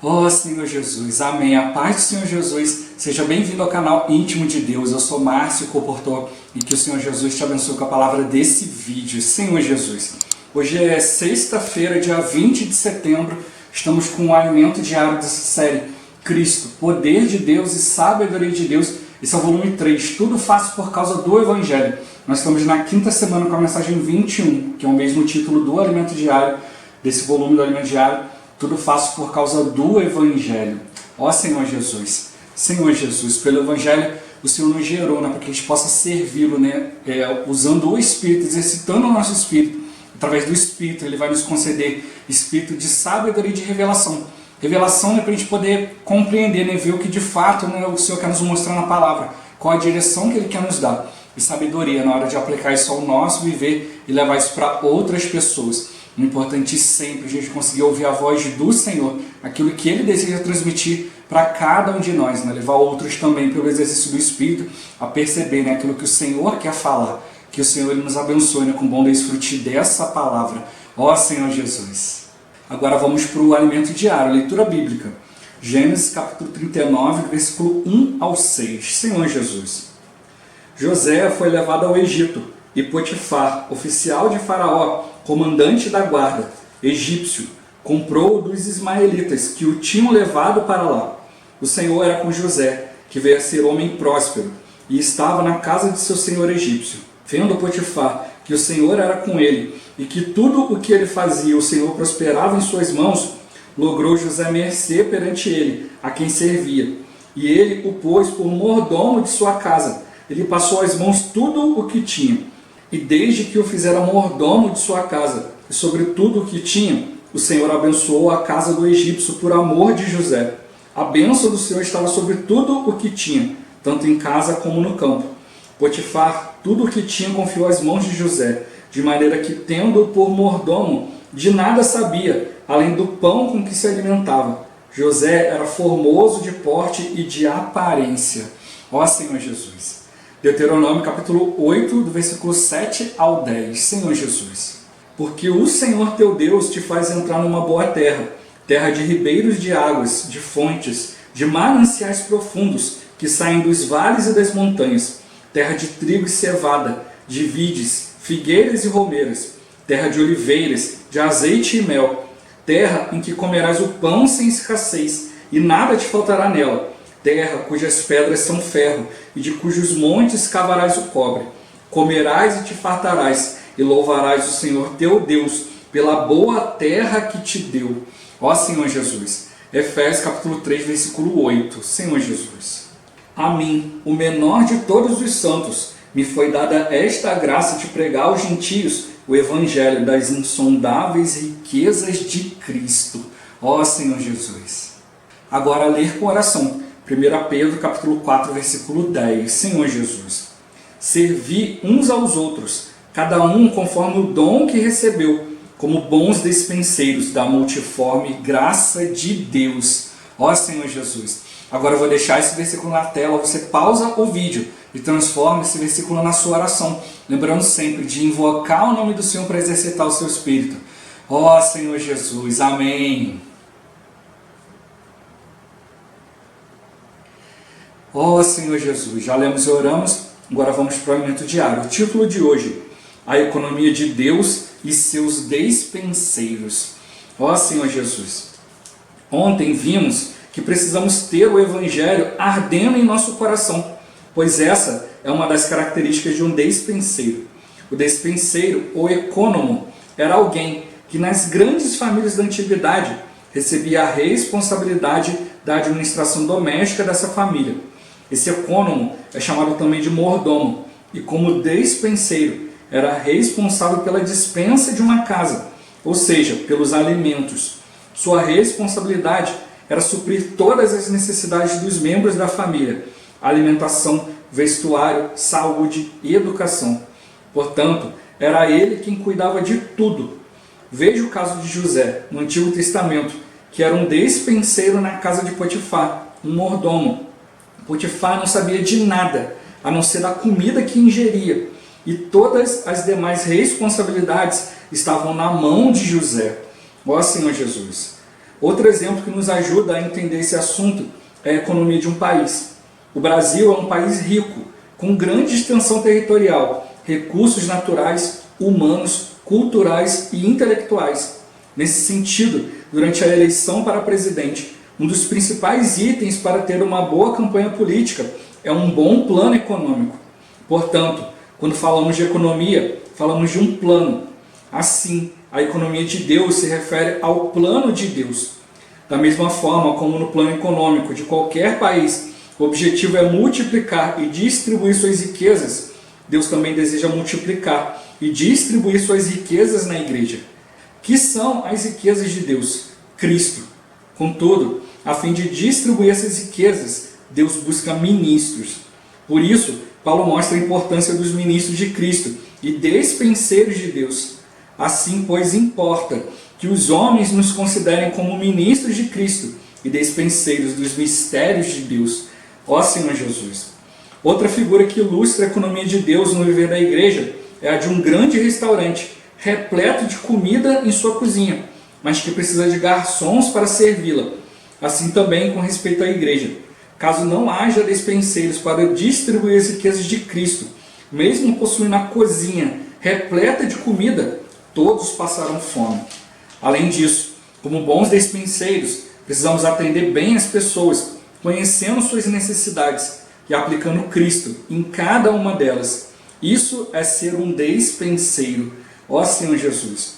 Ó Senhor Jesus, amém. A paz do Senhor Jesus, seja bem-vindo ao canal Íntimo de Deus. Eu sou Márcio Comportor e que o Senhor Jesus te abençoe com a palavra desse vídeo. Senhor Jesus, hoje é sexta-feira, dia 20 de setembro, estamos com o alimento diário dessa série Cristo, Poder de Deus e Sabedoria de Deus. Esse é o volume 3, tudo faço por causa do Evangelho. Nós estamos na quinta semana com a mensagem 21, que é o mesmo título do alimento diário, desse volume do alimento diário. Tudo faço por causa do Evangelho. Ó Senhor Jesus, pelo Evangelho o Senhor nos gerou, para que a gente possa servi-lo, usando o Espírito, exercitando o nosso Espírito. Através do Espírito Ele vai nos conceder Espírito de sabedoria e de revelação. Revelação para a gente poder compreender, ver o que de fato o Senhor quer nos mostrar na palavra, qual a direção que Ele quer nos dar. E sabedoria na hora de aplicar isso ao nosso viver e levar isso para outras pessoas. O importante sempre a gente conseguir ouvir a voz do Senhor, aquilo que Ele deseja transmitir para cada um de nós, levar outros também pelo exercício do Espírito a perceber aquilo que o Senhor quer falar, que o Senhor Ele nos abençoe com bom desfrute dessa palavra. Ó Senhor Jesus! Agora vamos para o alimento diário, leitura bíblica. Gênesis capítulo 39, versículo 1 ao 6. Senhor Jesus! José foi levado ao Egito e Potifar, oficial de Faraó, comandante da guarda, egípcio, comprou-o dos ismaelitas que o tinham levado para lá. O Senhor era com José, que veio a ser homem próspero, e estava na casa de seu senhor egípcio. Vendo Potifar que o Senhor era com ele, e que tudo o que ele fazia o Senhor prosperava em suas mãos, logrou José mercê perante ele, a quem servia. E ele o pôs por mordomo de sua casa. Ele passou às mãos tudo o que tinha. E desde que o fizera mordomo de sua casa, e sobre tudo o que tinha, o Senhor abençoou a casa do egípcio por amor de José. A bênção do Senhor estava sobre tudo o que tinha, tanto em casa como no campo. Potifar, tudo o que tinha, confiou às mãos de José, de maneira que, tendo-o por mordomo, de nada sabia, além do pão com que se alimentava. José era formoso de porte e de aparência. Ó Senhor Jesus! Deuteronômio capítulo 8, do versículo 7 ao 10. Senhor Jesus, porque o Senhor teu Deus te faz entrar numa boa terra, terra de ribeiros de águas, de fontes, de mananciais profundos, que saem dos vales e das montanhas, terra de trigo e cevada, de vides, figueiras e romeiras, terra de oliveiras, de azeite e mel, terra em que comerás o pão sem escassez, e nada te faltará nela, terra cujas pedras são ferro, e de cujos montes cavarás o cobre. Comerás e te fartarás, e louvarás o Senhor teu Deus, pela boa terra que te deu. Ó Senhor Jesus! Efésios capítulo 3, versículo 8. Senhor Jesus! A mim, o menor de todos os santos, me foi dada esta graça de pregar aos gentios o evangelho das insondáveis riquezas de Cristo. Ó Senhor Jesus! Agora ler com oração. 1 Pedro capítulo 4, versículo 10. Senhor Jesus, servi uns aos outros, cada um conforme o dom que recebeu, como bons despenseiros da multiforme graça de Deus. Ó Senhor Jesus, agora eu vou deixar esse versículo na tela, você pausa o vídeo e transforma esse versículo na sua oração, lembrando sempre de invocar o nome do Senhor para exercitar o seu espírito. Ó Senhor Jesus, amém. Ó Senhor Jesus, já lemos e oramos, agora vamos para o alimento diário. O título de hoje, a economia de Deus e seus despenseiros. Ó Senhor Jesus, ontem vimos que precisamos ter o Evangelho ardendo em nosso coração, pois essa é uma das características de um despenseiro. O despenseiro, ou econômo, era alguém que nas grandes famílias da antiguidade recebia a responsabilidade da administração doméstica dessa família. Esse econômo é chamado também de mordomo, e como despenseiro era responsável pela despensa de uma casa, ou seja, pelos alimentos. Sua responsabilidade era suprir todas as necessidades dos membros da família: alimentação, vestuário, saúde e educação. Portanto, era ele quem cuidava de tudo. Veja o caso de José, no Antigo Testamento, que era um despenseiro na casa de Potifar, um mordomo. Potifar não sabia de nada, a não ser da comida que ingeria, e todas as demais responsabilidades estavam na mão de José. Ó Senhor Jesus! Outro exemplo que nos ajuda a entender esse assunto é a economia de um país. O Brasil é um país rico, com grande extensão territorial, recursos naturais, humanos, culturais e intelectuais. Nesse sentido, durante a eleição para presidente, um dos principais itens para ter uma boa campanha política é um bom plano econômico. Portanto, quando falamos de economia, falamos de um plano. Assim, a economia de Deus se refere ao plano de Deus. Da mesma forma como no plano econômico de qualquer país, o objetivo é multiplicar e distribuir suas riquezas, Deus também deseja multiplicar e distribuir suas riquezas na igreja. Que são as riquezas de Deus? Cristo. Contudo, a fim de distribuir essas riquezas, Deus busca ministros. Por isso, Paulo mostra a importância dos ministros de Cristo e despenseiros de Deus. Assim, pois, importa que os homens nos considerem como ministros de Cristo e despenseiros dos mistérios de Deus. Ó Senhor Jesus! Outra figura que ilustra a economia de Deus no viver da igreja é a de um grande restaurante, repleto de comida em sua cozinha, mas que precisa de garçons para servi-la. Assim também com respeito à igreja. Caso não haja despenseiros para distribuir as riquezas de Cristo, mesmo possuindo a cozinha repleta de comida, todos passarão fome. Além disso, como bons despenseiros, precisamos atender bem as pessoas, conhecendo suas necessidades e aplicando Cristo em cada uma delas. Isso é ser um despenseiro. Ó Senhor Jesus!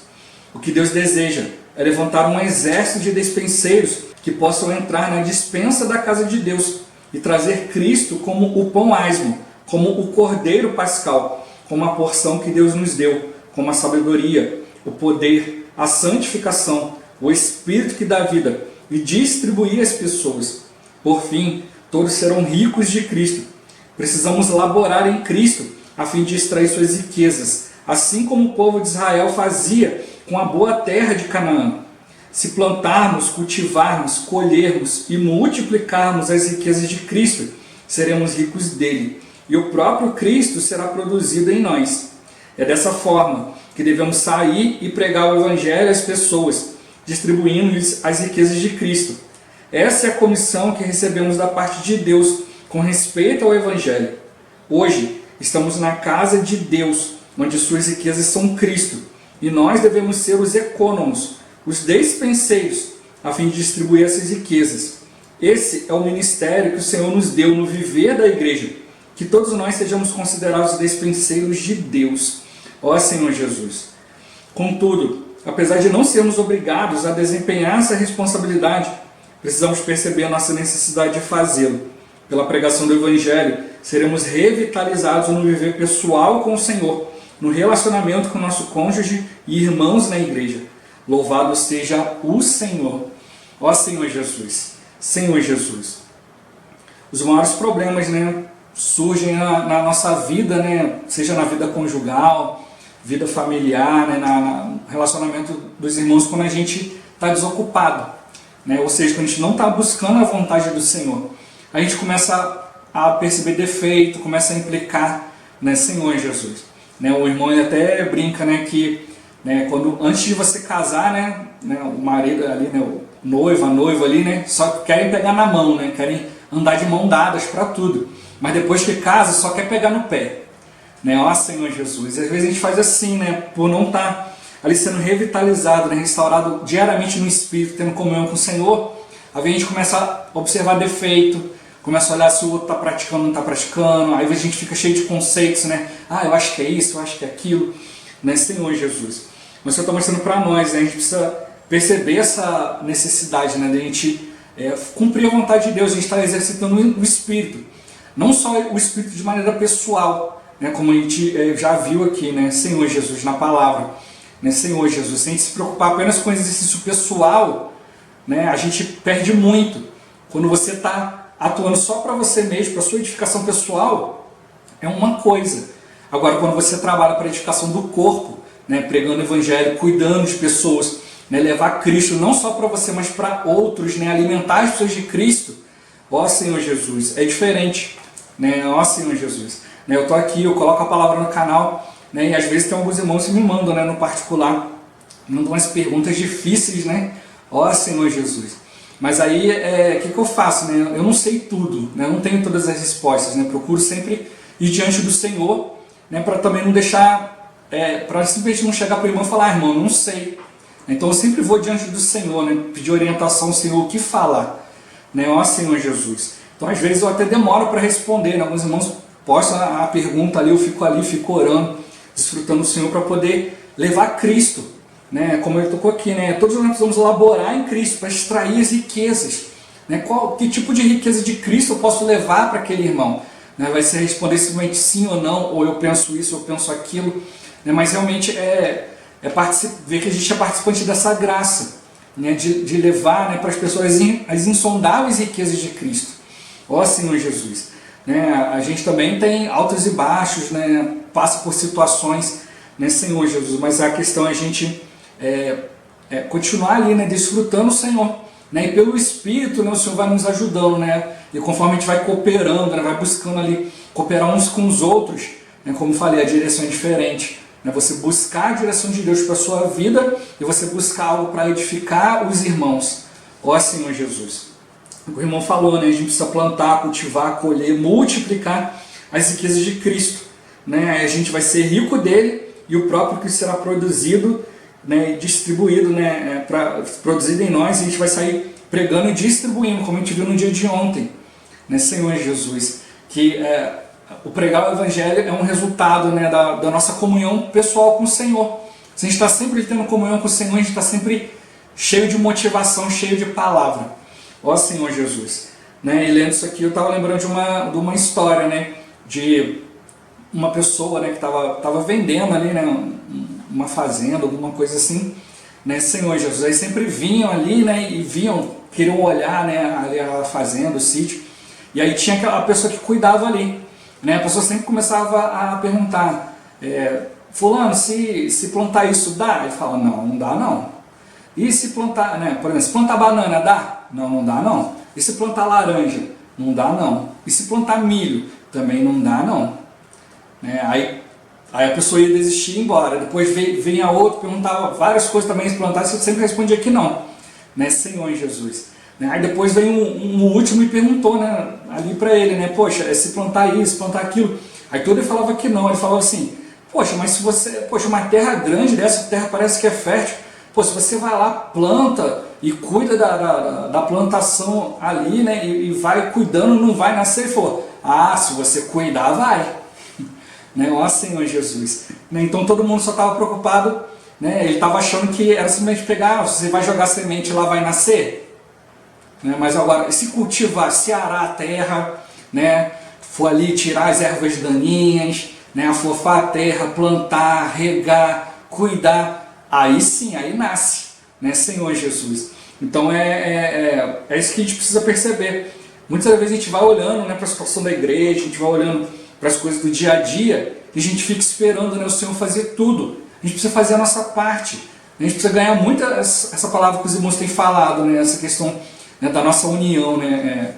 O que Deus deseja é levantar um exército de despenseiros que possam entrar na despensa da casa de Deus e trazer Cristo como o pão asmo, como o cordeiro pascal, como a porção que Deus nos deu, como a sabedoria, o poder, a santificação, o Espírito que dá vida, e distribuir às pessoas. Por fim, todos serão ricos de Cristo. Precisamos laborar em Cristo a fim de extrair suas riquezas, assim como o povo de Israel fazia com a boa terra de Canaã. Se plantarmos, cultivarmos, colhermos e multiplicarmos as riquezas de Cristo, seremos ricos dele, e o próprio Cristo será produzido em nós. É dessa forma que devemos sair e pregar o Evangelho às pessoas, distribuindo-lhes as riquezas de Cristo. Essa é a comissão que recebemos da parte de Deus com respeito ao Evangelho. Hoje, estamos na casa de Deus, onde suas riquezas são Cristo, e nós devemos ser os econômicos, os despenseiros, a fim de distribuir essas riquezas. Esse é o ministério que o Senhor nos deu no viver da igreja, que todos nós sejamos considerados despenseiros de Deus. Ó Senhor Jesus! Contudo, apesar de não sermos obrigados a desempenhar essa responsabilidade, precisamos perceber a nossa necessidade de fazê-lo. Pela pregação do Evangelho, seremos revitalizados no viver pessoal com o Senhor, no relacionamento com o nosso cônjuge e irmãos na igreja. Louvado seja o Senhor. Ó Senhor Jesus! Senhor Jesus! Os maiores problemas, surgem na nossa vida, seja na vida conjugal, vida familiar, no relacionamento dos irmãos, quando a gente está desocupado. Ou seja, quando a gente não está buscando a vontade do Senhor. A gente começa a perceber defeito, começa a implicar, Senhor Jesus. O irmão ele até brinca que quando, antes de você casar, o marido ali, o noivo, a noiva ali, só querem pegar na mão, querem andar de mão dadas para tudo. Mas depois que casa, só quer pegar no pé. Ó Senhor Jesus. E às vezes a gente faz assim, por não estar ali sendo revitalizado, restaurado diariamente no Espírito, tendo comunhão com o Senhor, aí a gente começa a observar defeito, começa a olhar se o outro está praticando ou não está praticando, aí a gente fica cheio de conceitos, eu acho que é isso, eu acho que é aquilo, Senhor Jesus. Mas o Senhor está mostrando para nós, a gente precisa perceber essa necessidade, de a gente cumprir a vontade de Deus, a gente está exercitando o Espírito. Não só o Espírito de maneira pessoal, como a gente já viu aqui, Senhor Jesus, na palavra. Senhor Jesus, se a gente se preocupar apenas com o exercício pessoal, a gente perde muito. Quando você está atuando só para você mesmo, para a sua edificação pessoal, é uma coisa. Agora, quando você trabalha para a edificação do corpo, pregando o Evangelho, cuidando de pessoas, levar Cristo não só para você, mas para outros, alimentar as pessoas de Cristo, ó Senhor Jesus, é diferente. Ó Senhor Jesus. Eu estou aqui, eu coloco a palavra no canal, e às vezes tem alguns irmãos que me mandam, no particular, mandam umas perguntas difíceis, Ó Senhor Jesus. Mas aí, o que eu faço, né? Eu não sei tudo, né? Eu não tenho todas as respostas, né? Procuro sempre ir diante do Senhor, né? Para também não deixar, para simplesmente não chegar para o irmão e falar, irmão, eu não sei. Então eu sempre vou diante do Senhor, né? Pedir orientação ao Senhor, o que falar, né? Ó Senhor Jesus. Então às vezes eu até demoro para responder, né? Alguns irmãos postam a pergunta ali, fico orando, desfrutando do Senhor para poder levar Cristo, né? Como ele tocou aqui, né? Todos nós precisamos laborar em Cristo para extrair as riquezas, né? Que tipo de riqueza de Cristo eu posso levar para aquele irmão? Né? Vai ser responder simplesmente sim ou não, ou eu penso isso, ou eu penso aquilo, né? Mas realmente ver que a gente é participante dessa graça, né? de levar, né, para as pessoas as insondáveis riquezas de Cristo. Ó Senhor Jesus, né? A gente também tem altos e baixos, né? Passa por situações, né, Senhor Jesus, mas a questão é a gente continuar ali, né, desfrutando o Senhor, né? E pelo Espírito, né, o Senhor vai nos ajudando, né? E conforme a gente vai cooperando, né, vai buscando ali cooperar uns com os outros, né? Como falei, a direção é diferente. Você buscar a direção de Deus para a sua vida e você buscar algo para edificar os irmãos. Ó Senhor Jesus. O irmão falou, né? A gente precisa plantar, cultivar, colher, multiplicar as riquezas de Cristo, né? A gente vai ser rico dele e o próprio Cristo será produzido, né, e distribuído, né, produzido em nós, e a gente vai sair pregando e distribuindo, como a gente viu no dia de ontem, né, Senhor Jesus. Que o pregar o Evangelho é um resultado, né, da nossa comunhão pessoal com o Senhor. Se a gente está sempre tendo comunhão com o Senhor, a gente está sempre cheio de motivação, cheio de palavra. Ó Senhor Jesus. Né, e lendo isso aqui, eu estava lembrando de uma história, né, de uma pessoa, né, que estava vendendo ali, né, uma fazenda, alguma coisa assim, né, Senhor Jesus. Aí sempre vinham ali, né, e queriam olhar, né, ali a fazenda, o sítio, e aí tinha aquela pessoa que cuidava ali. Né, a pessoa sempre começava a perguntar, fulano, se plantar isso dá? Ele fala, não dá não. E se plantar, né, por exemplo, se plantar banana dá? Não dá não. E se plantar laranja? Não dá não. E se plantar milho? Também não dá não. Né, aí a pessoa ia desistir e ir embora. Depois vinha outro, perguntava várias coisas também, se plantasse, eu sempre respondia que não. Né, Senhor Jesus. Aí depois veio um último e perguntou, né, ali para ele, né, poxa, se plantar isso, plantar aquilo. Aí todo ele falava que não. Ele falava assim, poxa, mas se você, uma terra grande dessa, terra parece que é fértil, se você vai lá, planta e cuida da plantação ali, né, e vai cuidando, não vai nascer. Ele falou, se você cuidar, vai. Né, ó Senhor Jesus. Né, então todo mundo só estava preocupado, né, ele estava achando que era simplesmente pegar, você vai jogar semente lá, vai nascer. Né, mas agora, se cultivar, se arar a terra, né, for ali tirar as ervas daninhas, né, afofar a terra, plantar, regar, cuidar, aí sim, aí nasce, né, Senhor Jesus. Então é isso que a gente precisa perceber. Muitas vezes a gente vai olhando, né, para a situação da igreja, a gente vai olhando para as coisas do dia a dia, e a gente fica esperando, né, o Senhor fazer tudo. A gente precisa fazer a nossa parte. A gente precisa ganhar muito essa palavra que os irmãos têm falado, né, essa questão, né, da nossa união. Né,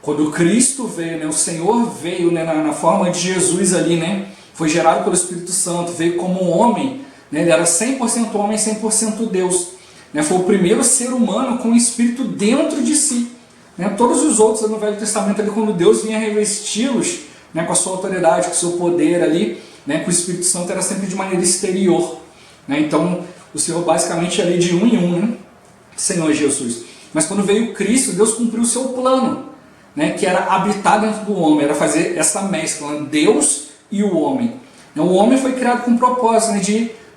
quando Cristo veio, né, o Senhor veio, né, na forma de Jesus ali, né, foi gerado pelo Espírito Santo, veio como um homem, né, ele era 100% homem e 100% Deus. Né, foi o primeiro ser humano com o Espírito dentro de si. Né, todos os outros no Velho Testamento, ali, quando Deus vinha revesti-los, né, com a sua autoridade, com o seu poder ali, né, com o Espírito Santo, era sempre de maneira exterior. Né, então, o Senhor basicamente ali de um em um, né, Senhor Jesus. Mas quando veio Cristo, Deus cumpriu o seu plano, né, que era habitar dentro do homem, era fazer essa mescla, Deus e o homem. O homem foi criado com um propósito, né,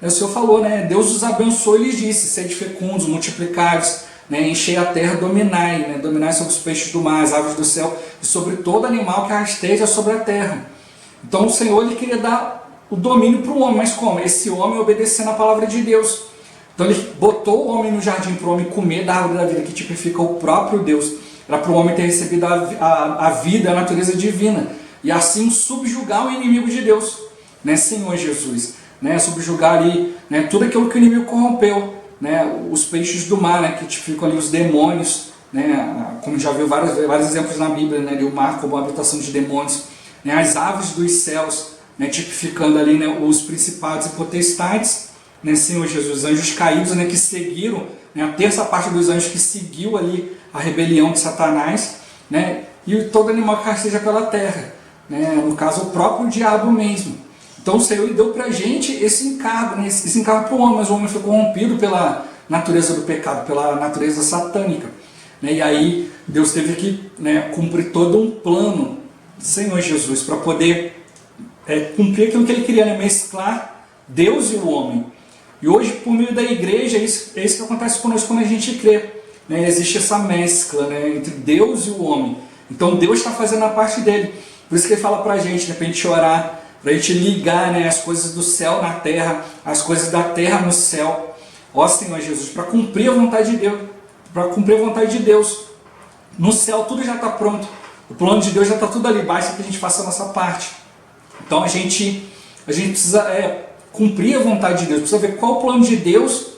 o Senhor falou, né, Deus os abençoou e lhes disse, sede fecundos, multiplicai-vos, né, enchei a terra, dominai, né, dominai sobre os peixes do mar, as aves do céu, e sobre todo animal que rasteja sobre a terra. Então o Senhor, ele queria dar o domínio para o homem, mas como? Esse homem obedecendo a palavra de Deus. Então ele botou o homem no jardim para o homem comer da árvore da vida, que tipifica o próprio Deus, era para o homem ter recebido a vida, a natureza divina, e assim subjugar o inimigo de Deus, né, Senhor Jesus, né, subjugar ali, né, tudo aquilo que o inimigo corrompeu, né, os peixes do mar, né, que tipificam ali os demônios, né, como já viu vários exemplos na Bíblia, né, ali o mar como uma habitação de demônios, né, as aves dos céus, né, tipificando ali, né, os principados e potestades, né, Senhor Jesus, anjos caídos, né, que seguiram né, a terça parte dos anjos que seguiu ali a rebelião de Satanás, né, e todo animal que rasteja pela terra, né, no caso o próprio diabo mesmo. Então o Senhor deu para a gente esse encargo, né, esse encargo para o homem, mas o homem foi corrompido pela natureza do pecado, pela natureza satânica. Né, e aí Deus teve que, né, cumprir todo um plano, Senhor Jesus, para poder cumprir aquilo que Ele queria, né, mesclar Deus e o homem. E hoje, por meio da igreja, é isso que acontece conosco quando a gente crê. Né? Existe essa mescla, né, entre Deus e o homem. Então Deus está fazendo a parte dele. Por isso que Ele fala para a gente, né, para a gente orar, para a gente ligar, né, as coisas do céu na terra, as coisas da terra no céu. Ó Senhor Jesus, para cumprir a vontade de Deus. Para cumprir a vontade de Deus. No céu tudo já está pronto. O plano de Deus já está tudo ali, basta que a gente faça a nossa parte. Então a gente precisa cumprir a vontade de Deus, precisa ver qual é o plano de Deus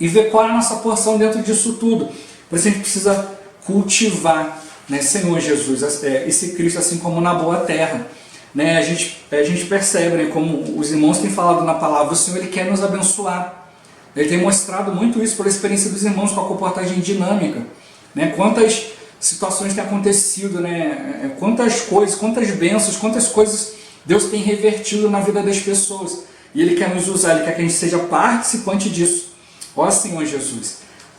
e ver qual é a nossa porção dentro disso tudo. Por isso a gente precisa cultivar, né, Senhor Jesus, esse Cristo assim como na boa terra. Né, a gente percebe, né, como os irmãos têm falado na palavra, o Senhor Ele quer nos abençoar. Ele tem mostrado muito isso pela experiência dos irmãos com a comportagem dinâmica. Né, quantas situações têm acontecido, né, quantas coisas, quantas bênçãos, quantas coisas Deus tem revertido na vida das pessoas. E Ele quer nos usar, Ele quer que a gente seja participante disso. Ó Senhor Jesus.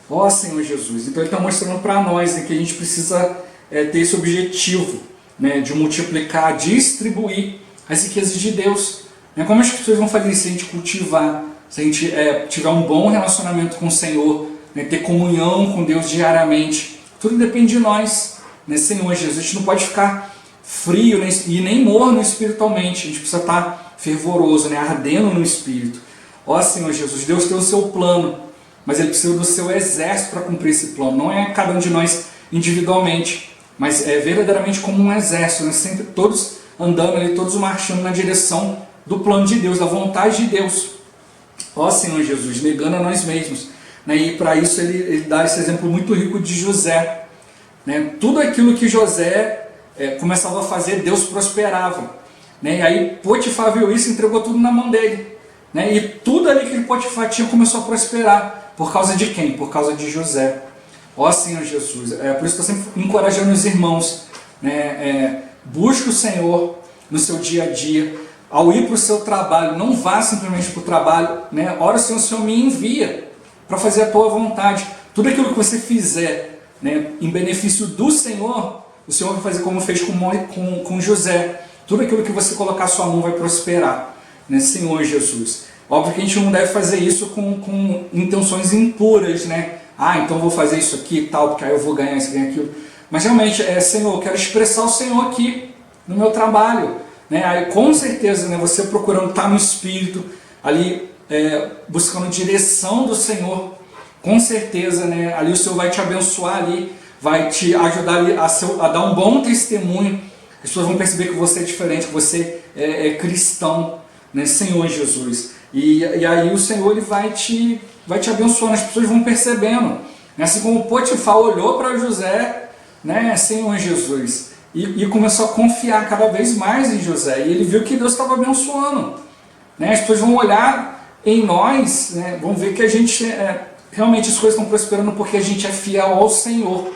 Ó Senhor Jesus. Então Ele está mostrando para nós, né, que a gente precisa ter esse objetivo, né, de multiplicar, distribuir as riquezas de Deus. Né? Como as pessoas vão fazer isso se a gente cultivar, se a gente tiver um bom relacionamento com o Senhor, né, ter comunhão com Deus diariamente. Tudo depende de nós, né, Senhor Jesus. A gente não pode ficar frio, né, e nem morno espiritualmente. A gente precisa estar fervoroso, né, ardendo no Espírito. Ó Senhor Jesus, Deus tem o seu plano, mas Ele precisa do seu exército para cumprir esse plano. Não é cada um de nós individualmente, mas é verdadeiramente como um exército, né, sempre todos andando ali, todos marchando na direção do plano de Deus, da vontade de Deus. Ó Senhor Jesus, negando a nós mesmos. Né, e para isso ele dá esse exemplo muito rico de José. Né, tudo aquilo que José começava a fazer, Deus prosperava. Né? E aí Potifar viu isso e entregou tudo na mão dele. Né? E tudo ali que Potifar tinha começou a prosperar. Por causa de quem? Por causa de José. Ó Senhor Jesus. Por isso estou sempre encorajando os irmãos. Né? Busque o Senhor no seu dia a dia. Ao ir para o seu trabalho, não vá simplesmente para o trabalho. Né? Ora, Senhor, o Senhor me envia para fazer a tua vontade. Tudo aquilo que você fizer, né, em benefício do Senhor, o Senhor vai fazer como fez com José. Tudo aquilo que você colocar a sua mão vai prosperar, né, Senhor Jesus. Óbvio que a gente não deve fazer isso com intenções impuras, né? Ah, então vou fazer isso aqui e tal, porque aí eu vou ganhar isso, ganhar aquilo. Mas realmente, Senhor, eu quero expressar o Senhor aqui no meu trabalho. Né? Aí, com certeza, né, você procurando estar no Espírito, ali buscando direção do Senhor, com certeza, né, ali o Senhor vai te abençoar, ali, vai te ajudar ali a dar um bom testemunho. As pessoas vão perceber que você é diferente, que você é cristão, né, Senhor Jesus. E aí o Senhor Ele vai te abençoando, as pessoas vão percebendo. Né? Assim como Potifar olhou para José, né, Senhor Jesus, e começou a confiar cada vez mais em José. E ele viu que Deus estava abençoando. Né? As pessoas vão olhar em nós, né, vão ver que a gente realmente as coisas estão prosperando porque a gente é fiel ao Senhor.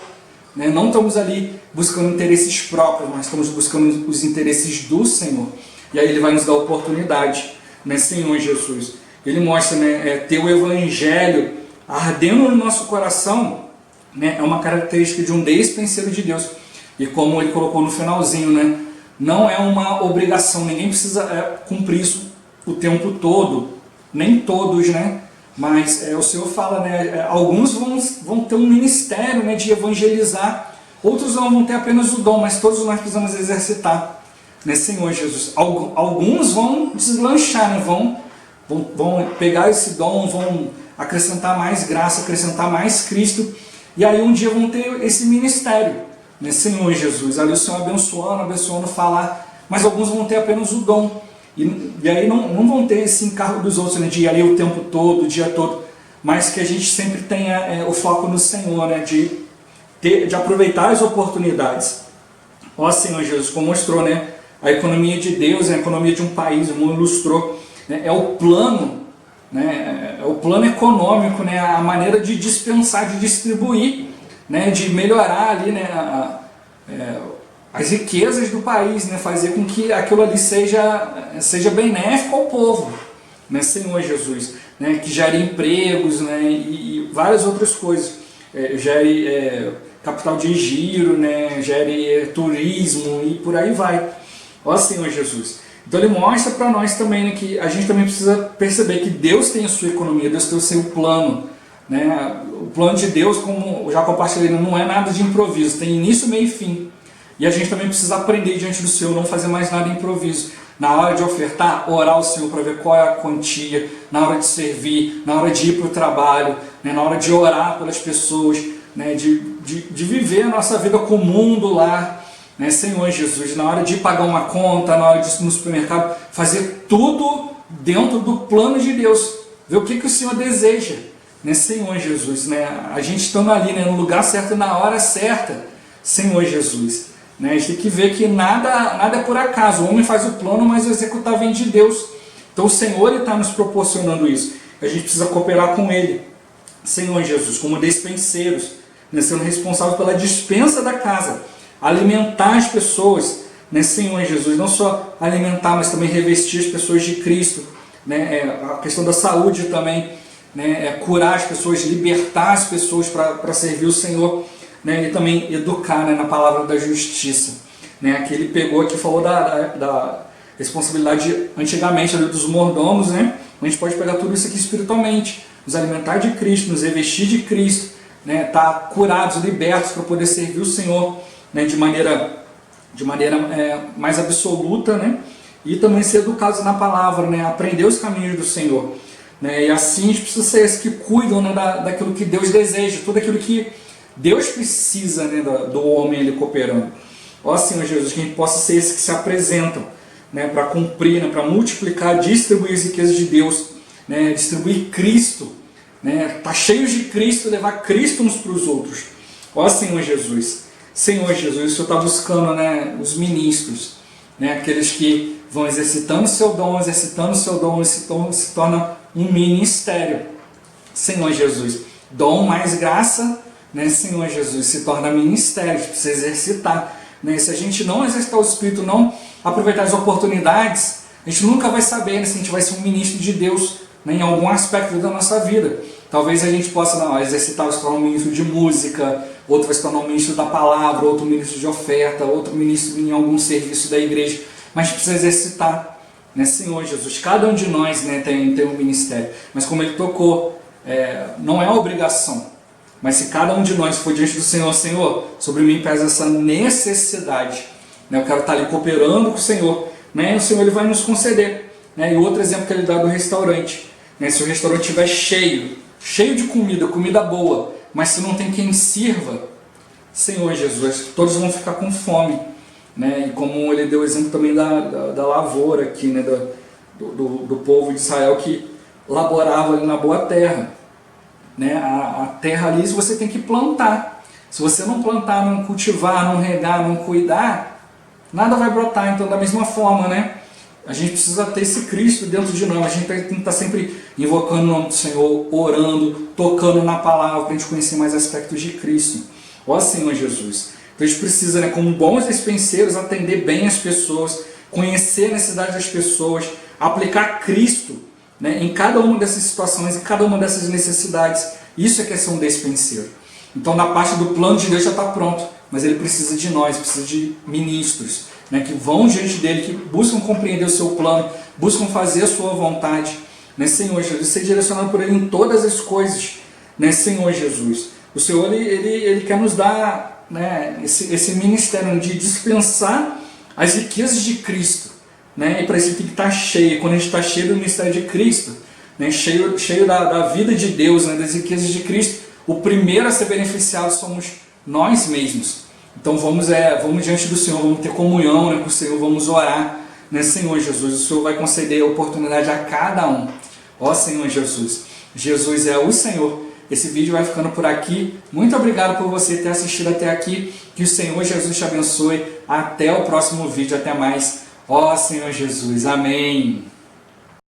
Né? Não estamos ali buscando interesses próprios, mas estamos buscando os interesses do Senhor. E aí Ele vai nos dar oportunidade, né, Senhor Jesus. Ele mostra, né, ter o Evangelho ardendo no nosso coração, né, é uma característica de um despenseiro de Deus. E como ele colocou no finalzinho, né, não é uma obrigação, ninguém precisa cumprir isso o tempo todo, nem todos, né? Mas o Senhor fala, né, alguns vão ter um ministério, né, de evangelizar, outros vão ter apenas o dom, mas todos nós precisamos exercitar, né, Senhor Jesus. Alguns vão deslanchar, né, vão pegar esse dom, vão acrescentar mais graça, acrescentar mais Cristo, e aí um dia vão ter esse ministério, né, Senhor Jesus. Ali o Senhor abençoando, falar, mas alguns vão ter apenas o dom. E aí não vão ter esse encargo dos outros, né, de ir ali o tempo todo, o dia todo, mas que a gente sempre tenha o foco no Senhor, né, de aproveitar as oportunidades. Ó Senhor Jesus, como mostrou, né, a economia de Deus, a economia de um país, o mundo ilustrou, né, é o plano, né, o plano econômico, né, a maneira de dispensar, de distribuir, né, de melhorar ali, né, as riquezas do país, né, fazer com que aquilo ali seja benéfico ao povo, né, Senhor Jesus, né, que gere empregos, né, e várias outras coisas, gere capital de giro, né, gere turismo e por aí vai. Ó Senhor Jesus. Então ele mostra para nós também, né, que a gente também precisa perceber que Deus tem a sua economia, Deus tem o seu plano, né? O plano de Deus, como eu já compartilhei, não é nada de improviso, tem início, meio e fim. E a gente também precisa aprender diante do Senhor, não fazer mais nada improviso. Na hora de ofertar, orar ao Senhor para ver qual é a quantia, na hora de servir, na hora de ir para o trabalho, né, na hora de orar pelas pessoas, né, de viver a nossa vida comum do lar, né, Senhor Jesus, na hora de pagar uma conta, na hora de ir no supermercado, fazer tudo dentro do plano de Deus, ver o que o Senhor deseja, né, Senhor Jesus, né, a gente estando ali, né, no lugar certo, na hora certa, Senhor Jesus, né, a gente tem que ver que nada é por acaso, o homem faz o plano, mas o executar vem de Deus, então o Senhor está nos proporcionando isso, a gente precisa cooperar com Ele, Senhor Jesus, como despenseiros, né, sendo responsável pela dispensa da casa, alimentar as pessoas, né, Senhor Jesus, não só alimentar, mas também revestir as pessoas de Cristo, né, a questão da saúde também, né, curar as pessoas, libertar as pessoas para servir o Senhor, né, e também educar, né, na palavra da justiça, né, que ele pegou aqui, falou da responsabilidade antigamente dos mordomos, né, a gente pode pegar tudo isso aqui espiritualmente, nos alimentar de Cristo, nos revestir de Cristo, né, tá curados, libertos para poder servir o Senhor, né, de maneira mais absoluta, né, e também ser educados na palavra, né, aprender os caminhos do Senhor, né, e assim a gente precisa ser esses que cuidam, né, daquilo que Deus deseja, tudo aquilo que Deus precisa, né, do homem ele cooperando. Ó Senhor Jesus, que a gente possa ser esses que se apresentam, né, para cumprir, né, para multiplicar, distribuir as riquezas de Deus, né, distribuir Cristo, né, tá cheios de Cristo, levar Cristo uns para os outros. Ó Senhor Jesus, Senhor Jesus, o Senhor está buscando, né, os ministros, né, aqueles que vão exercitando o seu dom, e se torna um ministério. Senhor Jesus, dom mais graça, né, Senhor Jesus, se torna ministério, a gente precisa exercitar. Né, se a gente não exercitar o Espírito, não aproveitar as oportunidades, a gente nunca vai saber, né, se a gente vai ser um ministro de Deus, né, em algum aspecto da nossa vida. Talvez a gente possa exercitar, se tornar um ministro de música, outro vai se tornar um ministro da palavra, outro ministro de oferta, outro ministro em algum serviço da igreja, mas a gente precisa exercitar, né, Senhor Jesus, cada um de nós, né, tem um ministério, mas como ele tocou, não é obrigação, mas se cada um de nós for diante do Senhor, Senhor, sobre mim pesa essa necessidade, né, eu quero estar ali cooperando com o Senhor, né, e o Senhor ele vai nos conceder, né, e outro exemplo que ele dá do restaurante, né, se o restaurante estiver cheio de comida boa, mas se não tem quem sirva, Senhor Jesus, todos vão ficar com fome, né? E como ele deu o exemplo também da lavoura aqui, né? do povo de Israel que laborava ali na boa terra, né? A terra ali você tem que plantar, se você não plantar, não cultivar, não regar, não cuidar, nada vai brotar. Então da mesma forma, né? A gente precisa ter esse Cristo dentro de nós, a gente tem que estar sempre invocando o nome do Senhor, orando, tocando na palavra, para a gente conhecer mais aspectos de Cristo. Ó Senhor Jesus. Então a gente precisa, né, como bons despenseiros, atender bem as pessoas, conhecer a necessidade das pessoas, aplicar Cristo, né, em cada uma dessas situações, em cada uma dessas necessidades. Isso é que é ser um despenseiro. Então na parte do plano de Deus já está pronto, mas ele precisa de nós, precisa de ministros, né, que vão diante dele, que buscam compreender o seu plano, buscam fazer a sua vontade, né, Senhor Jesus, ser direcionado por ele em todas as coisas, né, Senhor Jesus. O Senhor ele quer nos dar, né, esse ministério de dispensar as riquezas de Cristo, né, e para isso tem que estar cheio. Quando a gente está cheio do ministério de Cristo, né, cheio da vida de Deus, né, das riquezas de Cristo, o primeiro a ser beneficiado somos nós mesmos. Então vamos diante do Senhor, vamos ter comunhão, né, com o Senhor, vamos orar, né, Senhor Jesus, o Senhor vai conceder a oportunidade a cada um. Ó Senhor Jesus, Jesus é o Senhor. Esse vídeo vai ficando por aqui. Muito obrigado por você ter assistido até aqui. Que o Senhor Jesus te abençoe. Até o próximo vídeo. Até mais. Ó Senhor Jesus. Amém.